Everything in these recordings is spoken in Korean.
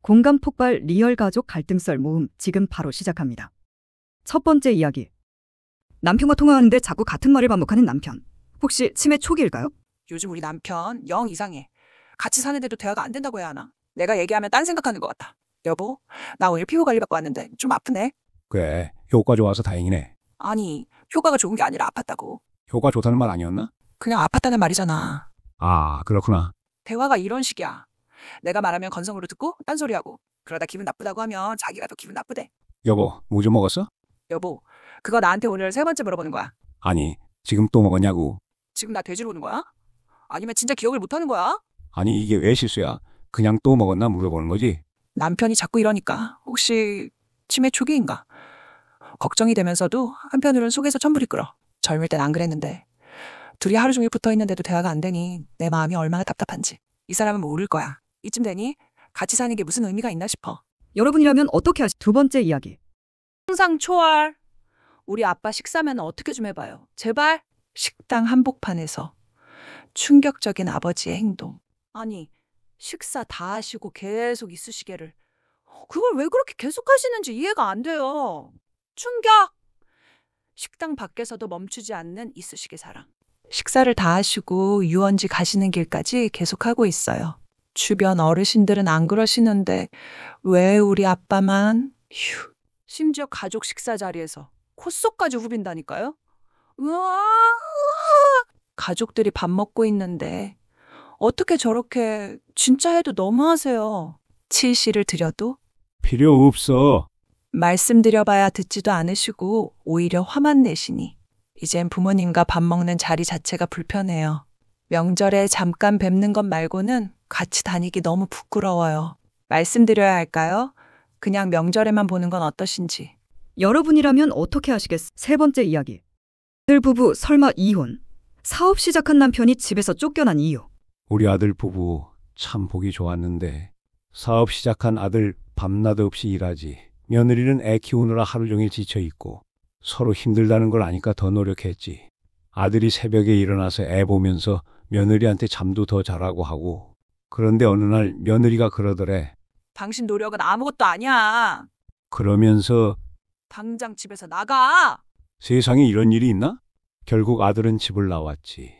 공감 폭발 리얼 가족 갈등썰 모음 지금 바로 시작합니다. 첫 번째 이야기. 남편과 통화하는데 자꾸 같은 말을 반복하는 남편. 혹시 치매 초기일까요? 요즘 우리 남편 영 이상해. 같이 사는데도 대화가 안 된다고 해야 하나? 내가 얘기하면 딴 생각하는 것 같아. 여보, 나 오늘 피부 관리 받고 왔는데 좀 아프네. 그래, 효과 좋아서 다행이네. 아니, 효과가 좋은 게 아니라 아팠다고. 효과 좋다는 말 아니었나? 그냥 아팠다는 말이잖아. 아, 그렇구나. 대화가 이런 식이야. 내가 말하면 건성으로 듣고 딴소리하고, 그러다 기분 나쁘다고 하면 자기가 더 기분 나쁘대. 여보, 뭐 좀 먹었어? 여보, 그거 나한테 오늘 세 번째 물어보는 거야. 아니, 지금 또 먹었냐고. 지금 나 돼지로 오는 거야? 아니면 진짜 기억을 못하는 거야? 아니, 이게 왜 실수야? 그냥 또 먹었나 물어보는 거지? 남편이 자꾸 이러니까 혹시 치매 초기인가? 걱정이 되면서도 한편으로는 속에서 천불이 끓어. 젊을 땐 안 그랬는데. 둘이 하루 종일 붙어 있는데도 대화가 안 되니 내 마음이 얼마나 답답한지. 이 사람은 모를 거야. 이쯤 되니 같이 사는 게 무슨 의미가 있나 싶어. 여러분이라면 어떻게 하시? 두 번째 이야기. 항상 초월. 우리 아빠 식사면 어떻게 좀 해봐요. 제발. 식당 한복판에서 충격적인 아버지의 행동. 아니, 식사 다 하시고 계속 이쑤시개를. 그걸 왜 그렇게 계속 하시는지 이해가 안 돼요. 충격! 식당 밖에서도 멈추지 않는 이쑤시개 사랑. 식사를 다 하시고 유원지 가시는 길까지 계속하고 있어요. 주변 어르신들은 안 그러시는데 왜 우리 아빠만? 휴. 심지어 가족 식사 자리에서 콧속까지 후빈다니까요. 으아! 가족들이 밥 먹고 있는데 어떻게 저렇게 진짜 해도 너무하세요. 칠시를 드려도 필요 없어. 말씀드려봐야 듣지도 않으시고 오히려 화만 내시니 이젠 부모님과 밥 먹는 자리 자체가 불편해요. 명절에 잠깐 뵙는 것 말고는 같이 다니기 너무 부끄러워요. 말씀드려야 할까요? 그냥 명절에만 보는 건 어떠신지. 여러분이라면 어떻게 하시겠어? 세 번째 이야기. 아들 부부 설마 이혼. 사업 시작한 남편이 집에서 쫓겨난 이유. 우리 아들 부부 참 보기 좋았는데 사업 시작한 아들 밤낮 없이 일하지. 며느리는 애 키우느라 하루 종일 지쳐있고 서로 힘들다는 걸 아니까 더 노력했지. 아들이 새벽에 일어나서 애 보면서 며느리한테 잠도 더 자라고 하고. 그런데 어느 날 며느리가 그러더래. 당신 노력은 아무것도 아니야. 그러면서 당장 집에서 나가. 세상에 이런 일이 있나? 결국 아들은 집을 나왔지.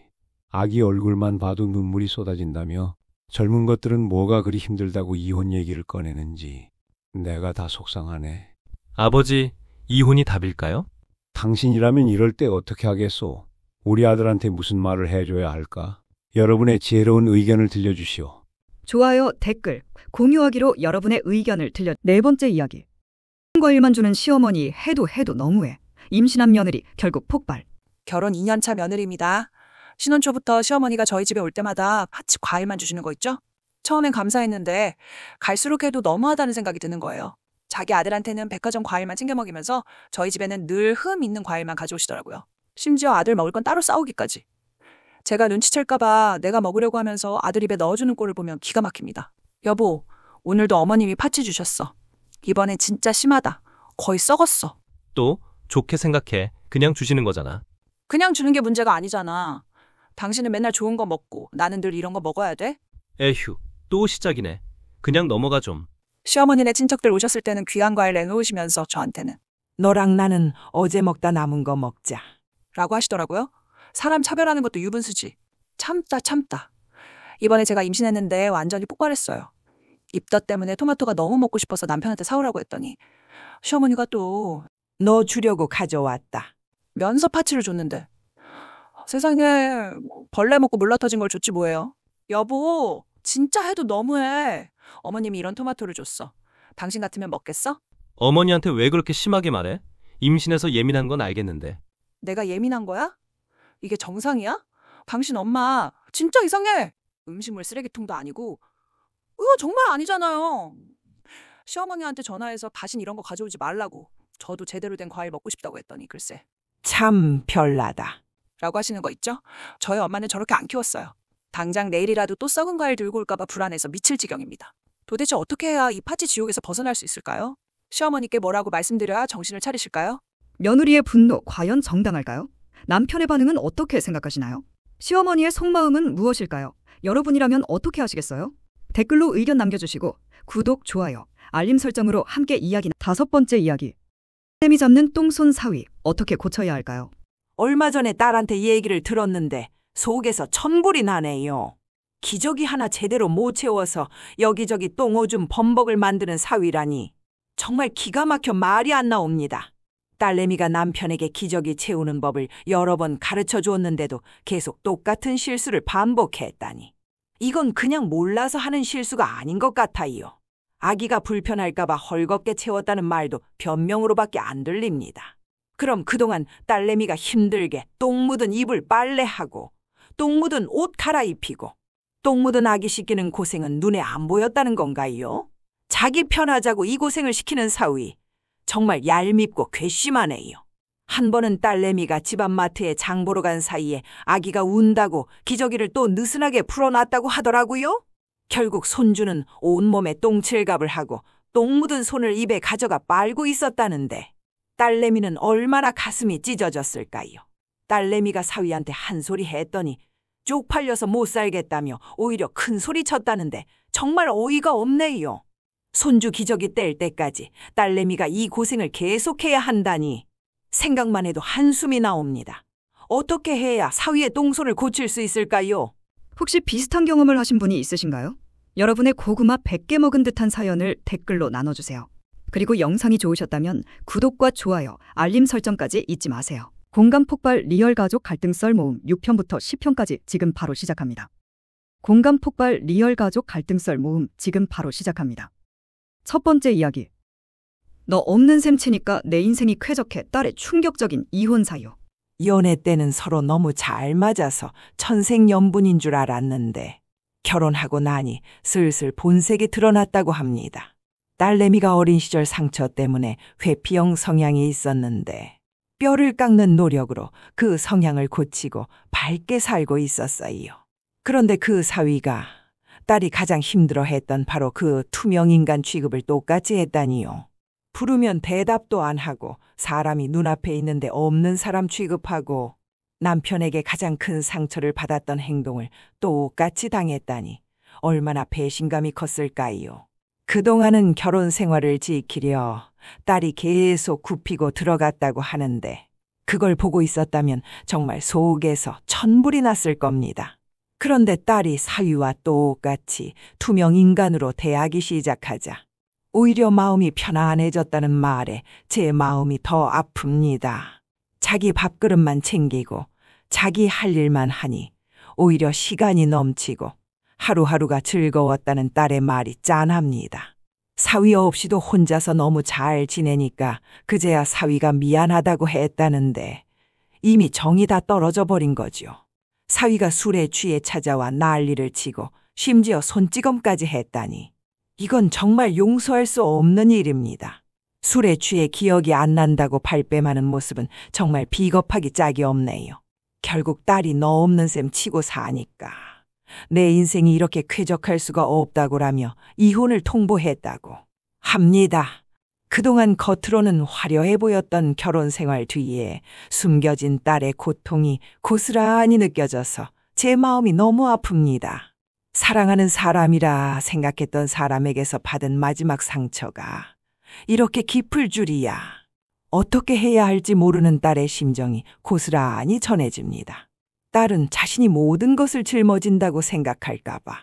아기 얼굴만 봐도 눈물이 쏟아진다며 젊은 것들은 뭐가 그리 힘들다고 이혼 얘기를 꺼내는지 내가 다 속상하네. 아버지, 이혼이 답일까요? 당신이라면 이럴 때 어떻게 하겠소? 우리 아들한테 무슨 말을 해줘야 할까? 여러분의 지혜로운 의견을 들려주시오. 좋아요, 댓글, 공유하기로 여러분의 의견을 들려. 네 번째 이야기. 과일만 주는 시어머니 해도 너무해. 임신한 며느리 결국 폭발. 결혼 2년차 며느리입니다. 신혼 초부터 시어머니가 저희 집에 올 때마다 파치 과일만 주시는 거 있죠? 처음엔 감사했는데 갈수록 해도 너무하다는 생각이 드는 거예요. 자기 아들한테는 백화점 과일만 챙겨 먹이면서 저희 집에는 늘 흠 있는 과일만 가져오시더라고요. 심지어 아들 먹을 건 따로 싸우기까지. 제가 눈치챌까봐 내가 먹으려고 하면서 아들 입에 넣어주는 꼴을 보면 기가 막힙니다. 여보, 오늘도 어머님이 파치 주셨어. 이번엔 진짜 심하다. 거의 썩었어. 또 좋게 생각해. 그냥 주시는 거잖아. 그냥 주는 게 문제가 아니잖아. 당신은 맨날 좋은 거 먹고 나는 늘 이런 거 먹어야 돼? 에휴, 또 시작이네. 그냥 넘어가 좀. 시어머니네 친척들 오셨을 때는 귀한 과일 내놓으시면서 저한테는 너랑 나는 어제 먹다 남은 거 먹자. 라고 하시더라고요. 사람 차별하는 것도 유분수지. 참다. 이번에 제가 임신했는데 완전히 폭발했어요. 입덧 때문에 토마토가 너무 먹고 싶어서 남편한테 사오라고 했더니 시어머니가 또 너 주려고 가져왔다. 면서 파치를 줬는데 세상에 벌레 먹고 물러 터진 걸 줬지 뭐예요. 여보, 진짜 해도 너무해. 어머님이 이런 토마토를 줬어. 당신 같으면 먹겠어? 어머니한테 왜 그렇게 심하게 말해? 임신해서 예민한 건 알겠는데. 내가 예민한 거야? 이게 정상이야? 당신 엄마 진짜 이상해. 음식물 쓰레기통도 아니고 이거 정말 아니잖아요. 시어머니한테 전화해서 다신 이런 거 가져오지 말라고. 저도 제대로 된 과일 먹고 싶다고 했더니 글쎄. 참 별나다. 라고 하시는 거 있죠? 저희 엄마는 저렇게 안 키웠어요. 당장 내일이라도 또 썩은 과일 들고 올까봐 불안해서 미칠 지경입니다. 도대체 어떻게 해야 이 파치 지옥에서 벗어날 수 있을까요? 시어머니께 뭐라고 말씀드려야 정신을 차리실까요? 며느리의 분노 과연 정당할까요? 남편의 반응은 어떻게 생각하시나요? 시어머니의 속마음은 무엇일까요? 여러분이라면 어떻게 하시겠어요? 댓글로 의견 남겨주시고 구독, 좋아요, 알림 설정으로 함께 이야기. 5번째 이야기. 딸내미 잡는 똥손 사위 어떻게 고쳐야 할까요? 얼마 전에 딸한테 얘기를 들었는데 속에서 천불이 나네요. 기저귀 하나 제대로 못 채워서 여기저기 똥오줌 범벅을 만드는 사위라니 정말 기가 막혀 말이 안 나옵니다. 딸내미가 남편에게 기저귀 채우는 법을 여러 번 가르쳐 주었는데도 계속 똑같은 실수를 반복했다니. 이건 그냥 몰라서 하는 실수가 아닌 것 같아요. 아기가 불편할까봐 헐겁게 채웠다는 말도 변명으로밖에 안 들립니다. 그럼 그동안 딸내미가 힘들게 똥 묻은 이불 빨래하고 똥 묻은 옷 갈아입히고 똥 묻은 아기 씻기는 고생은 눈에 안 보였다는 건가요? 자기 편하자고 이 고생을 시키는 사위 정말 얄밉고 괘씸하네요. 한 번은 딸내미가 집안 마트에 장 보러 간 사이에 아기가 운다고 기저귀를 또 느슨하게 풀어놨다고 하더라고요. 결국 손주는 온몸에 똥칠갑을 하고 똥 묻은 손을 입에 가져가 빨고 있었다는데 딸내미는 얼마나 가슴이 찢어졌을까요? 딸내미가 사위한테 한 소리 했더니 쪽팔려서 못 살겠다며 오히려 큰 소리 쳤다는데 정말 어이가 없네요. 손주 기저귀 뗄 때까지 딸내미가 이 고생을 계속해야 한다니 생각만 해도 한숨이 나옵니다. 어떻게 해야 사위의 똥손을 고칠 수 있을까요? 혹시 비슷한 경험을 하신 분이 있으신가요? 여러분의 고구마 100개 먹은 듯한 사연을 댓글로 나눠주세요. 그리고 영상이 좋으셨다면 구독과 좋아요, 알림 설정까지 잊지 마세요. 공감 폭발 리얼 가족 갈등 썰 모음 6편부터 10편까지 지금 바로 시작합니다. 공감 폭발 리얼 가족 갈등 썰 모음 지금 바로 시작합니다. 첫 번째 이야기. 너 없는 셈 치니까 내 인생이 쾌적해. 딸의 충격적인 이혼 사유. 연애 때는 서로 너무 잘 맞아서 천생연분인 줄 알았는데 결혼하고 나니 슬슬 본색이 드러났다고 합니다. 딸내미가 어린 시절 상처 때문에 회피형 성향이 있었는데 뼈를 깎는 노력으로 그 성향을 고치고 밝게 살고 있었어요. 그런데 그 사위가 딸이 가장 힘들어했던 바로 그 투명인간 취급을 똑같이 했다니요. 부르면 대답도 안 하고 사람이 눈앞에 있는데 없는 사람 취급하고 남편에게 가장 큰 상처를 받았던 행동을 똑같이 당했다니 얼마나 배신감이 컸을까요? 그동안은 결혼 생활을 지키려 딸이 계속 굽히고 들어갔다고 하는데 그걸 보고 있었다면 정말 속에서 천불이 났을 겁니다. 그런데 딸이 사위와 똑같이 투명인간으로 대하기 시작하자 오히려 마음이 편안해졌다는 말에 제 마음이 더 아픕니다. 자기 밥그릇만 챙기고 자기 할 일만 하니 오히려 시간이 넘치고 하루하루가 즐거웠다는 딸의 말이 짠합니다. 사위 없이도 혼자서 너무 잘 지내니까 그제야 사위가 미안하다고 했다는데 이미 정이 다 떨어져 버린 거죠. 사위가 술에 취해 찾아와 난리를 치고 심지어 손찌검까지 했다니 이건 정말 용서할 수 없는 일입니다. 술에 취해 기억이 안 난다고 발뺌하는 모습은 정말 비겁하기 짝이 없네요. 결국 딸이 너 없는 셈 치고 사니까 내 인생이 이렇게 쾌적할 수가 없다고라며 이혼을 통보했다고 합니다. 그동안 겉으로는 화려해 보였던 결혼 생활 뒤에 숨겨진 딸의 고통이 고스란히 느껴져서 제 마음이 너무 아픕니다. 사랑하는 사람이라 생각했던 사람에게서 받은 마지막 상처가 이렇게 깊을 줄이야. 어떻게 해야 할지 모르는 딸의 심정이 고스란히 전해집니다. 딸은 자신이 모든 것을 짊어진다고 생각할까봐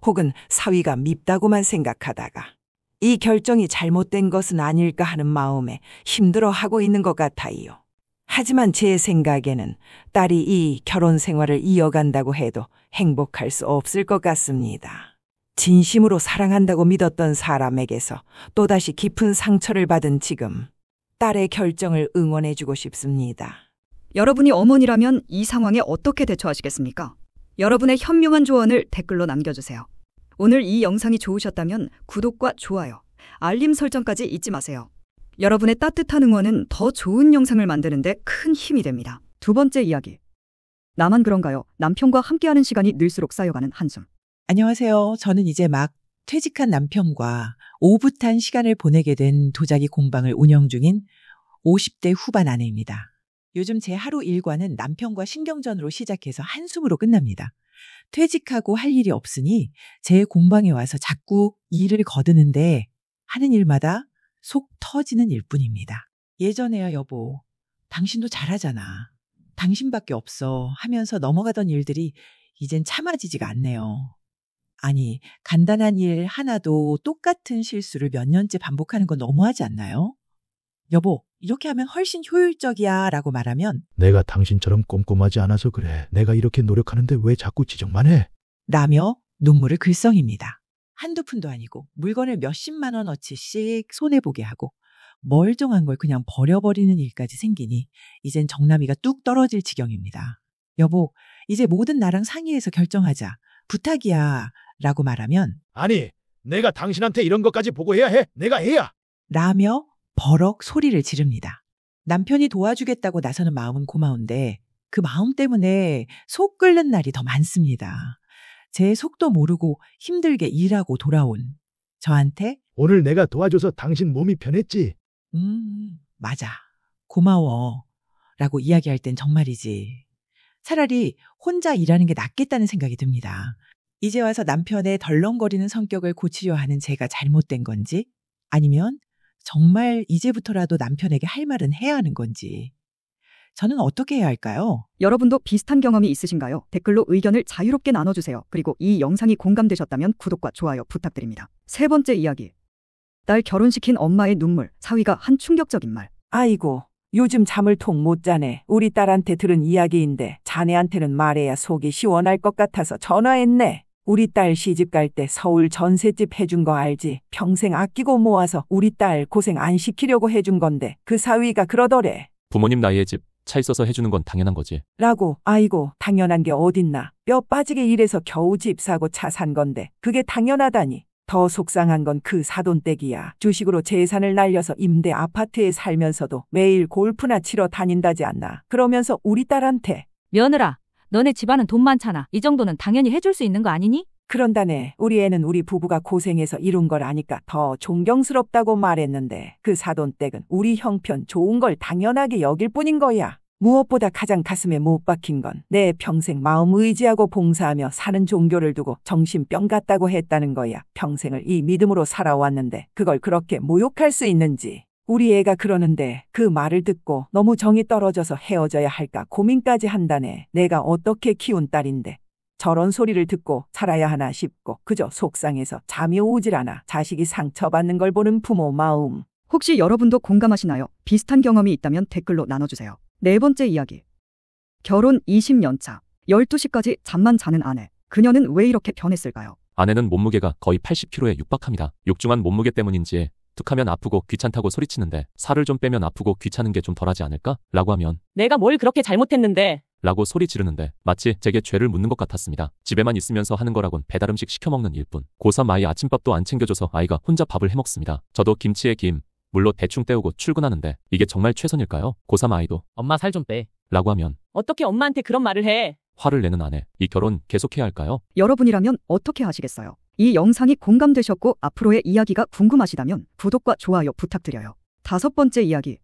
혹은 사위가 밉다고만 생각하다가 이 결정이 잘못된 것은 아닐까 하는 마음에 힘들어하고 있는 것 같아요. 하지만 제 생각에는 딸이 이 결혼 생활을 이어간다고 해도 행복할 수 없을 것 같습니다. 진심으로 사랑한다고 믿었던 사람에게서 또다시 깊은 상처를 받은 지금 딸의 결정을 응원해주고 싶습니다. 여러분이 어머니라면 이 상황에 어떻게 대처하시겠습니까? 여러분의 현명한 조언을 댓글로 남겨주세요. 오늘 이 영상이 좋으셨다면 구독과 좋아요, 알림 설정까지 잊지 마세요. 여러분의 따뜻한 응원은 더 좋은 영상을 만드는데 큰 힘이 됩니다. 두 번째 이야기. 나만 그런가요? 남편과 함께하는 시간이 늘수록 쌓여가는 한숨. 안녕하세요. 저는 이제 막 퇴직한 남편과 오붓한 시간을 보내게 된 도자기 공방을 운영 중인 50대 후반 아내입니다. 요즘 제 하루 일과는 남편과 신경전으로 시작해서 한숨으로 끝납니다. 퇴직하고 할 일이 없으니 제 공방에 와서 자꾸 일을 거드는데 하는 일마다 속 터지는 일뿐입니다. 예전에야 여보, 당신도 잘하잖아. 당신밖에 없어 하면서 넘어가던 일들이 이젠 참아지지가 않네요. 아니, 간단한 일 하나도 똑같은 실수를 몇 년째 반복하는 건 너무하지 않나요? 여보, 이렇게 하면 훨씬 효율적이야 라고 말하면 내가 당신처럼 꼼꼼하지 않아서 그래. 내가 이렇게 노력하는데 왜 자꾸 지적만 해? 라며 눈물을 글썽입니다. 한두 푼도 아니고 물건을 몇십만 원어치씩 손해보게 하고 멀쩡한 걸 그냥 버려버리는 일까지 생기니 이젠 정남이가 뚝 떨어질 지경입니다. 여보, 이제 뭐든 나랑 상의해서 결정하자. 부탁이야 라고 말하면 아니, 내가 당신한테 이런 것까지 보고해야 해. 내가 해야. 라며 버럭 소리를 지릅니다. 남편이 도와주겠다고 나서는 마음은 고마운데 그 마음 때문에 속 끓는 날이 더 많습니다. 제 속도 모르고 힘들게 일하고 돌아온 저한테 오늘 내가 도와줘서 당신 몸이 편했지? 맞아. 고마워. 라고 이야기할 땐 정말이지. 차라리 혼자 일하는 게 낫겠다는 생각이 듭니다. 이제 와서 남편의 덜렁거리는 성격을 고치려 하는 제가 잘못된 건지 아니면 정말 이제부터라도 남편에게 할 말은 해야 하는 건지 저는 어떻게 해야 할까요? 여러분도 비슷한 경험이 있으신가요? 댓글로 의견을 자유롭게 나눠주세요. 그리고 이 영상이 공감되셨다면 구독과 좋아요 부탁드립니다. 세 번째 이야기. 딸 결혼시킨 엄마의 눈물, 사위가 한 충격적인 말. 아이고, 요즘 잠을 통 못 자네. 우리 딸한테 들은 이야기인데 자네한테는 말해야 속이 시원할 것 같아서 전화했네. 우리 딸 시집 갈 때 서울 전셋집 해준 거 알지? 평생 아끼고 모아서 우리 딸 고생 안 시키려고 해준 건데 그 사위가 그러더래. 부모님 나이에 집, 차 있어서 해주는 건 당연한 거지. 라고. 아이고, 당연한 게 어딨나. 뼈 빠지게 일해서 겨우 집 사고 차 산 건데 그게 당연하다니. 더 속상한 건 그 사돈댁이야. 주식으로 재산을 날려서 임대 아파트에 살면서도 매일 골프나 치러 다닌다지 않나. 그러면서 우리 딸한테 며느라, 너네 집안은 돈 많잖아. 이 정도는 당연히 해줄 수 있는 거 아니니? 그런다네. 우리 애는 우리 부부가 고생해서 이룬 걸 아니까 더 존경스럽다고 말했는데 그 사돈댁은 우리 형편 좋은 걸 당연하게 여길 뿐인 거야. 무엇보다 가장 가슴에 못 박힌 건 내 평생 마음 의지하고 봉사하며 사는 종교를 두고 정신병 같다고 했다는 거야. 평생을 이 믿음으로 살아왔는데 그걸 그렇게 모욕할 수 있는지. 우리 애가 그러는데 그 말을 듣고 너무 정이 떨어져서 헤어져야 할까 고민까지 한다네. 내가 어떻게 키운 딸인데 저런 소리를 듣고 살아야 하나 싶고 그저 속상해서 잠이 오질 않아. 자식이 상처받는 걸 보는 부모 마음. 혹시 여러분도 공감하시나요? 비슷한 경험이 있다면 댓글로 나눠주세요. 네 번째 이야기. 결혼 20년 차, 12시까지 잠만 자는 아내. 그녀는 왜 이렇게 변했을까요? 아내는 몸무게가 거의 80kg에 육박합니다. 육중한 몸무게 때문인지 툭하면 아프고 귀찮다고 소리치는데 살을 좀 빼면 아프고 귀찮은 게 좀 덜하지 않을까? 라고 하면 내가 뭘 그렇게 잘못했는데? 라고 소리 지르는데 마치 제게 죄를 묻는 것 같았습니다. 집에만 있으면서 하는 거라곤 배달음식 시켜먹는 일뿐. 고3 아이 아침밥도 안 챙겨줘서 아이가 혼자 밥을 해먹습니다. 저도 김치에 김, 물로 대충 때우고 출근하는데 이게 정말 최선일까요? 고3 아이도 엄마 살 좀 빼. 라고 하면 어떻게 엄마한테 그런 말을 해? 화를 내는 아내. 이 결혼 계속해야 할까요? 여러분이라면 어떻게 하시겠어요? 이 영상이 공감되셨고 앞으로의 이야기가 궁금하시다면 구독과 좋아요 부탁드려요. 다섯 번째 이야기.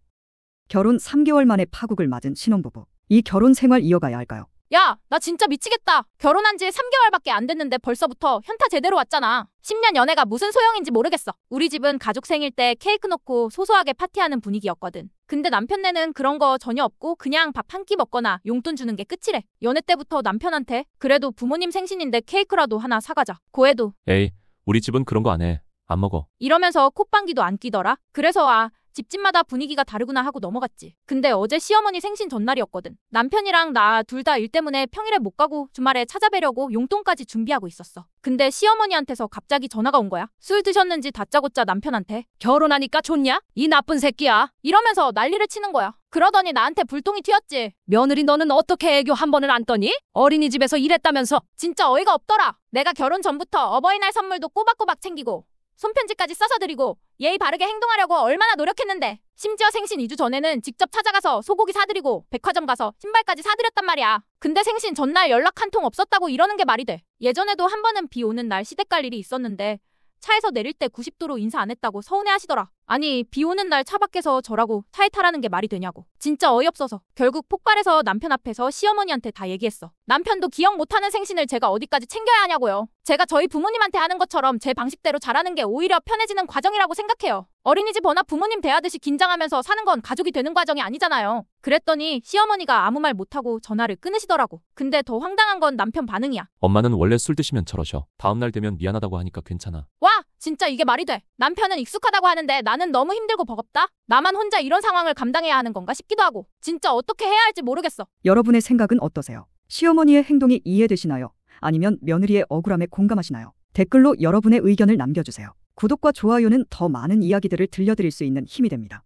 결혼 3개월 만에 파국을 맞은 신혼부부. 이 결혼 생활 이어가야 할까요? 야, 나 진짜 미치겠다. 결혼한 지 3개월밖에 안 됐는데 벌써부터 현타 제대로 왔잖아. 10년 연애가 무슨 소용인지 모르겠어. 우리 집은 가족 생일 때 케이크 넣고 소소하게 파티하는 분위기였거든. 근데 남편네는 그런 거 전혀 없고 그냥 밥 한 끼 먹거나 용돈 주는 게 끝이래. 연애 때부터 남편한테 그래도 부모님 생신인데 케이크라도 하나 사가자. 고해도. 에이, 우리 집은 그런 거 안 해. 안 먹어. 이러면서 콧방귀도 안 끼더라. 그래서 집집마다 분위기가 다르구나 하고 넘어갔지. 근데 어제 시어머니 생신 전날이었거든. 남편이랑 나 둘 다 일 때문에 평일에 못 가고 주말에 찾아뵈려고 용돈까지 준비하고 있었어. 근데 시어머니한테서 갑자기 전화가 온 거야. 술 드셨는지 다짜고짜 남편한테 결혼하니까 좋냐? 이 나쁜 새끼야. 이러면서 난리를 치는 거야. 그러더니 나한테 불똥이 튀었지. 며느리 너는 어떻게 애교 한 번을 안 떠니? 어린이집에서 일했다면서. 진짜 어이가 없더라. 내가 결혼 전부터 어버이날 선물도 꼬박꼬박 챙기고 손편지까지 써서 드리고 예의 바르게 행동하려고 얼마나 노력했는데. 심지어 생신 2주 전에는 직접 찾아가서 소고기 사드리고 백화점 가서 신발까지 사드렸단 말이야. 근데 생신 전날 연락 한 통 없었다고 이러는 게 말이 돼. 예전에도 한 번은 비 오는 날 시댁 갈 일이 있었는데 차에서 내릴 때 90도로 인사 안 했다고 서운해하시더라. 아니, 비 오는 날 차 밖에서 저라고 차에 타라는 게 말이 되냐고. 진짜 어이없어서. 결국 폭발해서 남편 앞에서 시어머니한테 다 얘기했어. 남편도 기억 못하는 생신을 제가 어디까지 챙겨야 하냐고요. 제가 저희 부모님한테 하는 것처럼 제 방식대로 잘하는 게 오히려 편해지는 과정이라고 생각해요. 어린이집 워낙 부모님 대하듯이 긴장하면서 사는 건 가족이 되는 과정이 아니잖아요. 그랬더니 시어머니가 아무 말 못하고 전화를 끊으시더라고. 근데 더 황당한 건 남편 반응이야. 엄마는 원래 술 드시면 저러셔. 다음날 되면 미안하다고 하니까 괜찮아. 와, 진짜 이게 말이 돼. 남편은 익숙하다고 하는데 나는 너무 힘들고 버겁다. 나만 혼자 이런 상황을 감당해야 하는 건가 싶기도 하고. 진짜 어떻게 해야 할지 모르겠어. 여러분의 생각은 어떠세요? 시어머니의 행동이 이해되시나요? 아니면 며느리의 억울함에 공감하시나요? 댓글로 여러분의 의견을 남겨주세요. 구독과 좋아요는 더 많은 이야기들을 들려드릴 수 있는 힘이 됩니다.